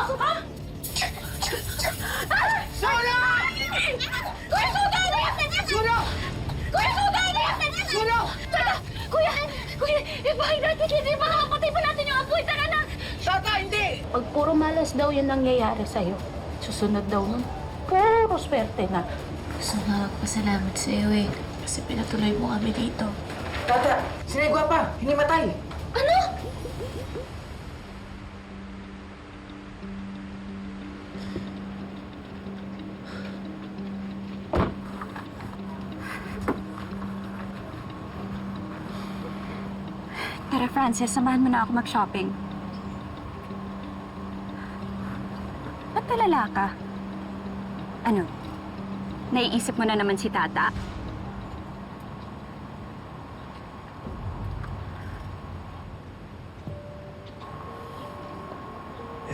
Ha? Suno! Kuya, suno! Suno! Kuya, suno! Suno! Kuya! Kuya! Ibahay natin! Hindi makakapatay pa natin yung apoy! Tara na! Tata, hindi! Pag puro malas daw yung nangyayari sa'yo, susunod daw nun, puro swerte na. Gusto nga magpasalamat sa iyo eh. Kasi pinatuloy mo kami dito. Tata, sinigwa pa! Hindi matay! Ano? Tara, Frances, samahan mo na ako mag-shopping. Ba't talala ka? Ano? Naiisip mo na naman si Tata?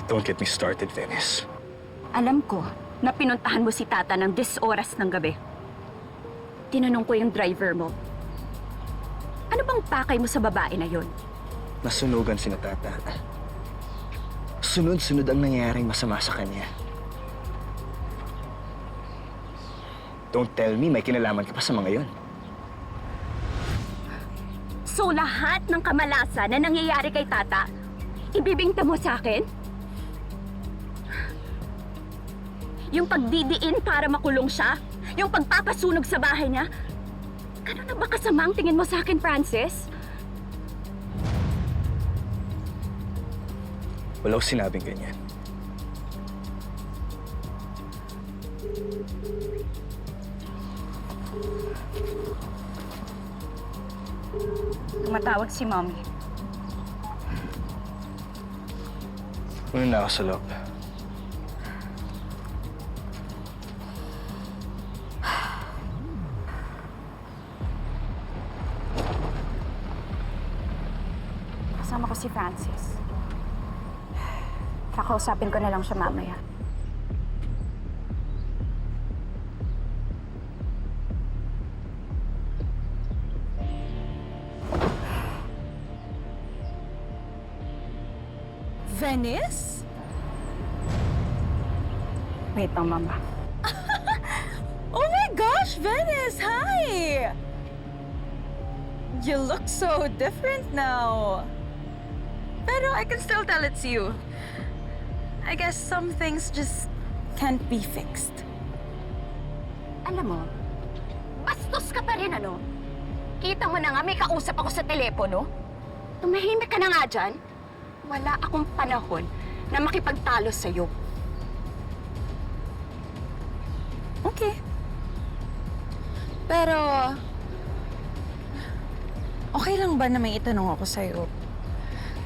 Don't get me started, Venice. Alam ko na pinuntahan mo si Tata ng 10 oras ng gabi. Tinanong ko yung driver mo. Ano bang pakay mo sa babae na yon? Nasunugan si Tata. Sunod-sunod ang nangyayaring masama sa kanya. Don't tell me may kinalaman ka pa sa mga yon. So lahat ng kamalasan na nangyayari kay Tata, ibibingta mo sa akin? Yung pagdidiin para makulong siya? Yung pagpapasunog sa bahay niya? Ano na ba kasamang tingin mo sa akin, Francis? Wala ko sinabing ganyan. Tumatawag si Mommy. Una na ako sa loob. Kasama ko si Francis. Kakausapin ko na lang siya mamaya. Venice? Wait lang, Mama. Oh my gosh, Venice! Hi! You look so different now. Pero I can still tell it's you. I guess some things just can't be fixed. Alam mo, bastos ka pa rin, ano? Kita mo na nga, may kausap ako sa telepono. Tumahimik ka na nga dyan. Wala akong panahon na makipagtalo sa'yo. Okay. Pero, okay lang ba na may itanong ako sa'yo?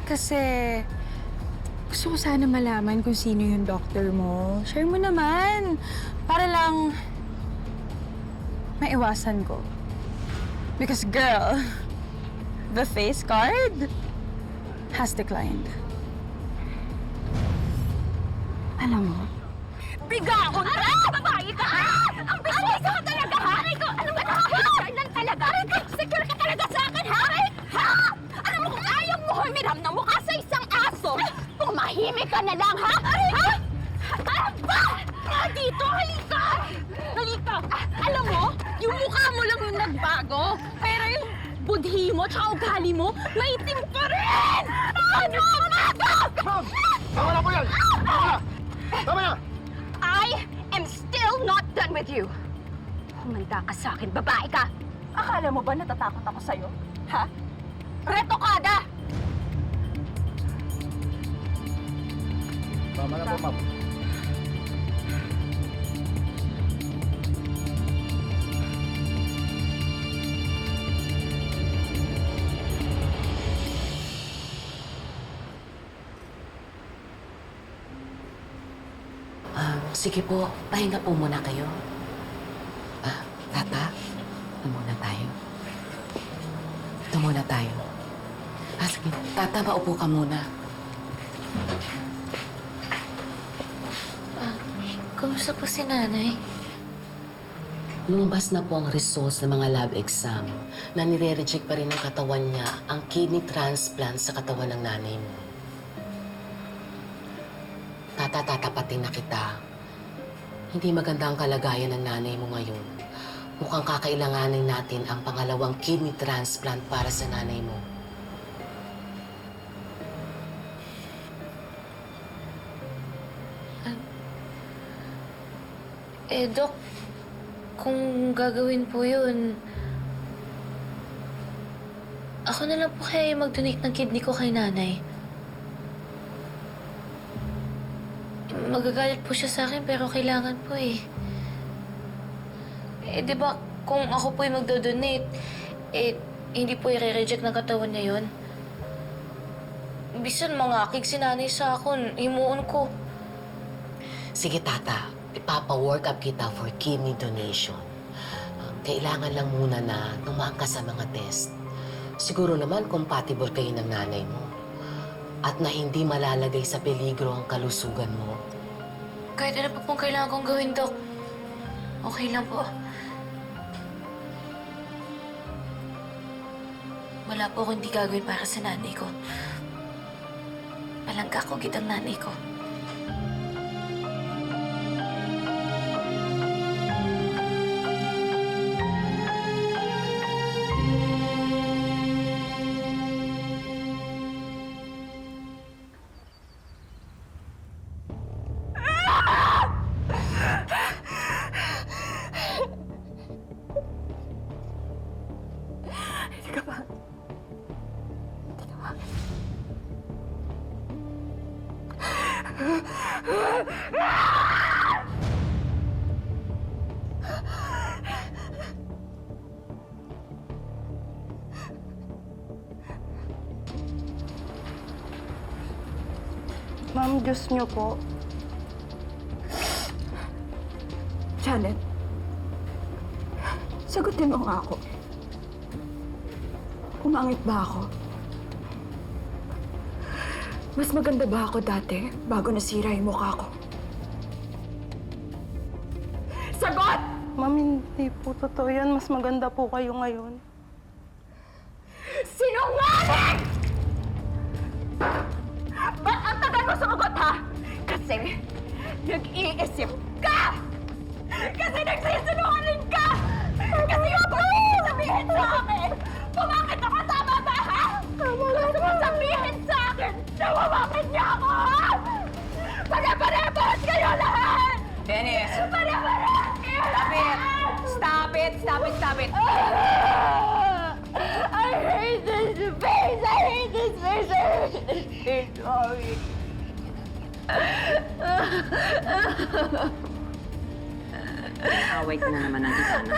Kasi, gusto ko sana malaman kung sino yung doctor mo. Share mo naman. Para lang, maiwasan ko. Because girl, the face card has declined. Alam mo, bigaon ka! Babae ka! Ang bisnes ka talaga, ha? Ano ba nakakita lang talaga? Secure ka talaga sa akin, ha? Ha? Alam mo, kung ayaw mo humiram na mukha sa isang aso, pumahimik ka na lang, ha? Ha? Aba! Dito, halika! Halika! Alam mo, yung mukha mo lang yung nagbago, pero yung budhi mo tsaka ugali mo, maitim pa rin! Ano? Ma'am! Tama na po yan! Tama na! Tama na! I am still not done with you. Humanda ka sa akin, babae ka. Akala mo ba natatakot ako sa'yo? Ha? Retokada! Tama na po, ma'am. Sige po, pahinga po muna kayo. Tata, ito muna tayo. Ito muna tayo. Sige, Tata, maupo ka muna. Kamusta po si nanay? Lumabas na po ang results ng mga lab exam na nire-reject pa rin ng katawan niya ang kidney transplant sa katawan ng nanay mo. Tatapatin na kita. Hindi maganda ang kalagayan ng nanay mo ngayon. Mukhang kakailanganin natin ang pangalawang kidney transplant para sa nanay mo. Dok, kung gagawin po yun, ako na lang po kaya yung mag-donate ng kidney ko kay nanay. Magagalit po siya sa akin pero kailangan po eh. Di ba kung ako po yung magdo-donate, hindi po i-reject ng katawan niya yun? Bisan mangakig si nanay sa akin, himuon ko. Sige, Tata. Ipapa-work up kita for kidney donation. Kailangan lang muna na tumaan ka sa mga test. Siguro naman compatible kayo ng nanay mo. At na hindi malalagay sa peligro ang kalusugan mo. Kahit ano pa pong kailangan kong gawin, Dok. Okay lang po. Wala po akong hindi gagawin para sa nanay ko. Palangka ko ang nanay ko. Ma'am, Diyos niyo po. Janet, sagutin mo nga ako. Umangit ba ako? Mas maganda ba ako dati bago nasira yung mukha ko? Sagot! Ma'am, hindi po totoo yan. Mas maganda po kayo ngayon. Sinungaling! Ba't ang tagal mo sumagot, ha? Kasi nag-iisip ka! Kasi nagsisinungaling ka! Kasi yung gusto sabihin sa akin! Pumakit ako, tama ba, ha? Gusto mo sabihin sa akin na wawakin niya ako, ha? Pare-parehas kayo lahat! Dennis! Pare-parehas kayo lahat! Stop it! Stop it! Stop it! I hate this face! I hate this face! I hate this face! Mommy! Away ka na naman ng Ivana.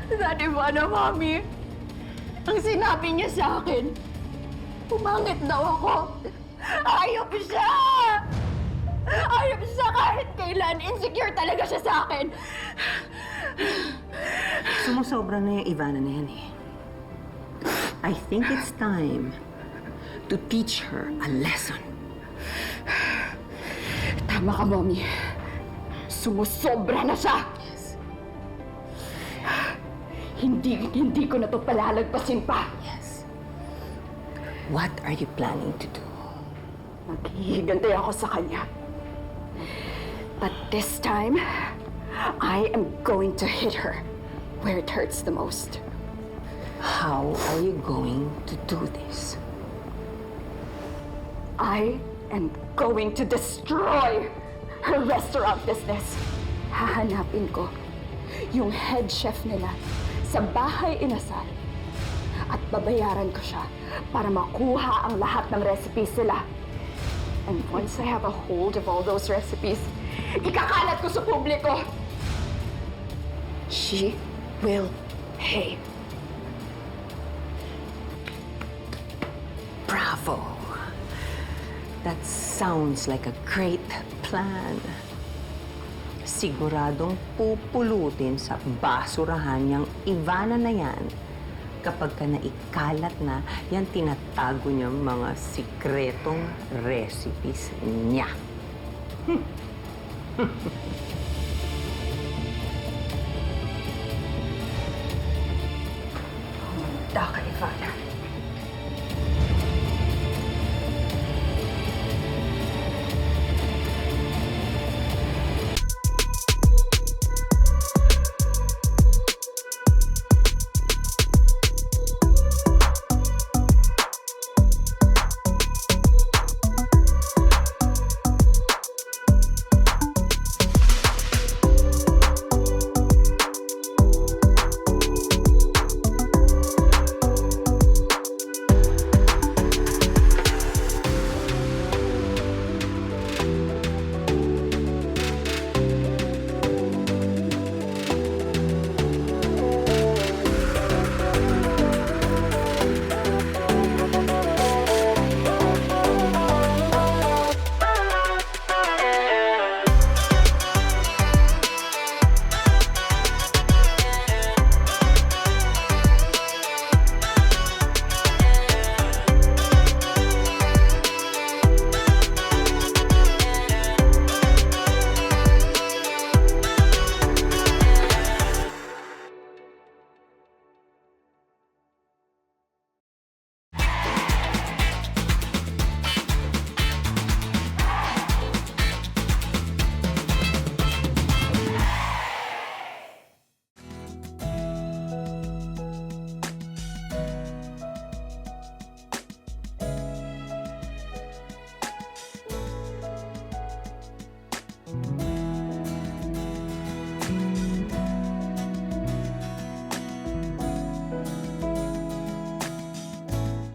Sa Ivana, Mami, ang sinabi niya sa akin, pumangit daw ako. Ayop siya! Ayop siya kahit kailan. Insecure talaga siya sa akin. Sumusobra na yung Ivana na yan eh. I think it's time to teach her a lesson. Tama ka, Mommy. Sumusobra na siya. Yes. Hindi ko na to palalagpasin pa. Yes. What are you planning to do? Maghihigantay ako sa kanya. But this time, I am going to hit her where it hurts the most. How are you going to do this? I am going to destroy her restaurant business. Hahanapin ko yung head chef nila sa bahay inasal at babayaran ko siya para makuha ang lahat ng recipes nila. And once I have a hold of all those recipes, ikakalat ko sa publiko. She will pay. Bravo! That sounds like a great plan. Siguradong pupulutin sa basurahan yung Ivana na yan kapag ka naikalat na yan tinatago niyang mga sikretong recipes niya. Daka, Ivana.